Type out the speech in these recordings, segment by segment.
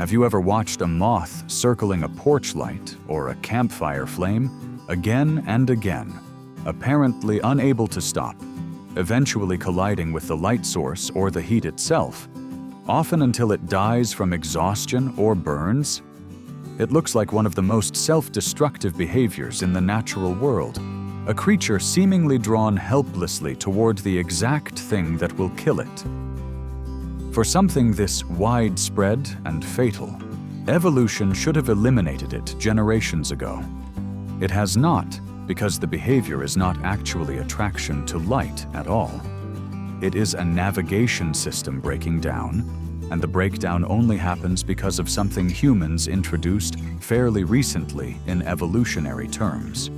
Have you ever watched a moth circling a porch light or a campfire flame again and again, apparently unable to stop, eventually colliding with the light source or the heat itself, often until it dies from exhaustion or burns? It looks like one of the most self-destructive behaviors in the natural world, a creature seemingly drawn helplessly toward the exact thing that will kill it. For something this widespread and fatal, evolution should have eliminated it generations ago. It has not, because the behavior is not actually attraction to light at all. It is a navigation system breaking down, and the breakdown only happens because of something humans introduced fairly recently in evolutionary terms.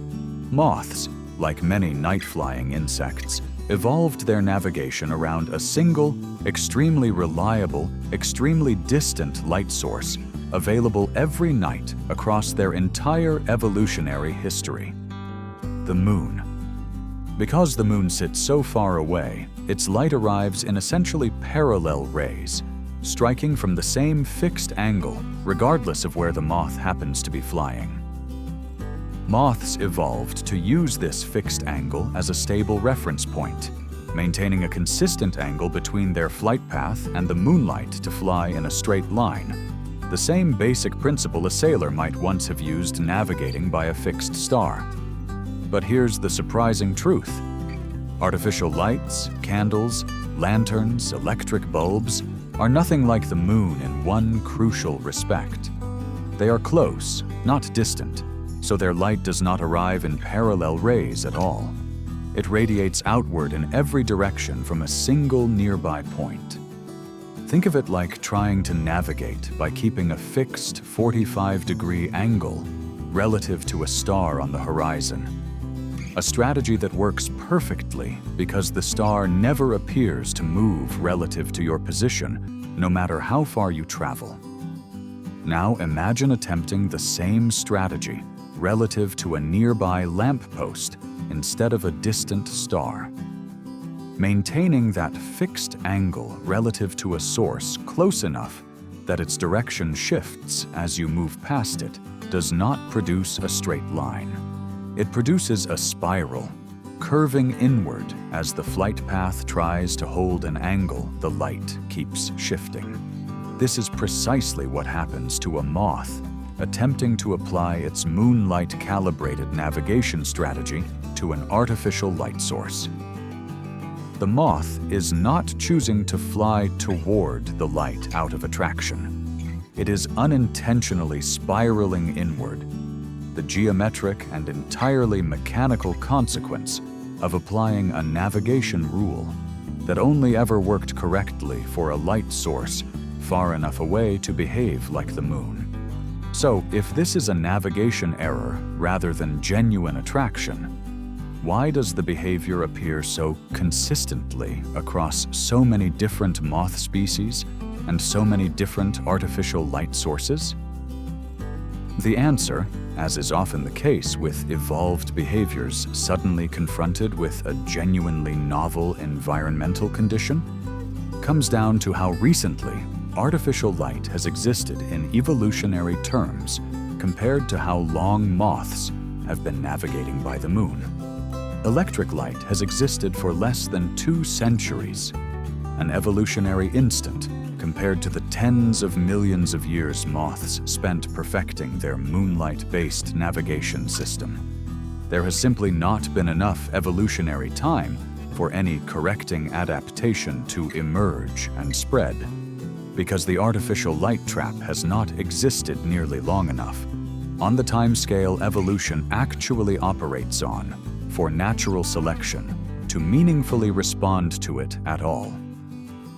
Moths, like many night-flying insects, evolved their navigation around a single, extremely reliable, extremely distant light source available every night across their entire evolutionary history: the moon. Because the moon sits so far away, its light arrives in essentially parallel rays, striking from the same fixed angle regardless of where the moth happens to be flying. Moths evolved to use this fixed angle as a stable reference point, maintaining a consistent angle between their flight path and the moonlight to fly in a straight line, the same basic principle a sailor might once have used navigating by a fixed star. But here's the surprising truth. Artificial lights, candles, lanterns, electric bulbs are nothing like the moon in one crucial respect. They are close, not distant, so their light does not arrive in parallel rays at all. It radiates outward in every direction from a single nearby point. Think of it like trying to navigate by keeping a fixed 45-degree angle relative to a star on the horizon. A strategy that works perfectly because the star never appears to move relative to your position, no matter how far you travel. Now imagine attempting the same strategy relative to a nearby lamppost instead of a distant star. Maintaining that fixed angle relative to a source close enough that its direction shifts as you move past it does not produce a straight line. It produces a spiral, curving inward as the flight path tries to hold an angle the light keeps shifting. This is precisely what happens to a moth attempting to apply its moonlight-calibrated navigation strategy to an artificial light source. The moth is not choosing to fly toward the light out of attraction. It is unintentionally spiraling inward, the geometric and entirely mechanical consequence of applying a navigation rule that only ever worked correctly for a light source far enough away to behave like the moon. So, if this is a navigation error rather than genuine attraction, why does the behavior appear so consistently across so many different moth species and so many different artificial light sources? The answer, as is often the case with evolved behaviors suddenly confronted with a genuinely novel environmental condition, comes down to how recently artificial light has existed in evolutionary terms compared to how long moths have been navigating by the moon. Electric light has existed for less than 2 centuries, an evolutionary instant compared to the tens of millions of years moths spent perfecting their moonlight-based navigation system. There has simply not been enough evolutionary time for any correcting adaptation to emerge and spread, because the artificial light trap has not existed nearly long enough, on the timescale evolution actually operates on, for natural selection to meaningfully respond to it at all.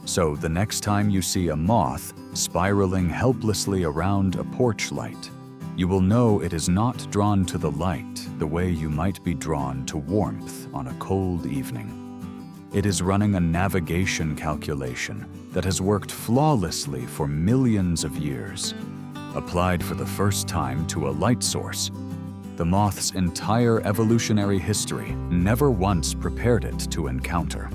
So the next time you see a moth spiraling helplessly around a porch light, you will know it is not drawn to the light the way you might be drawn to warmth on a cold evening. It is running a navigation calculation that has worked flawlessly for millions of years. Applied for the first time to a light source, the moth's entire evolutionary history never once prepared it to encounter.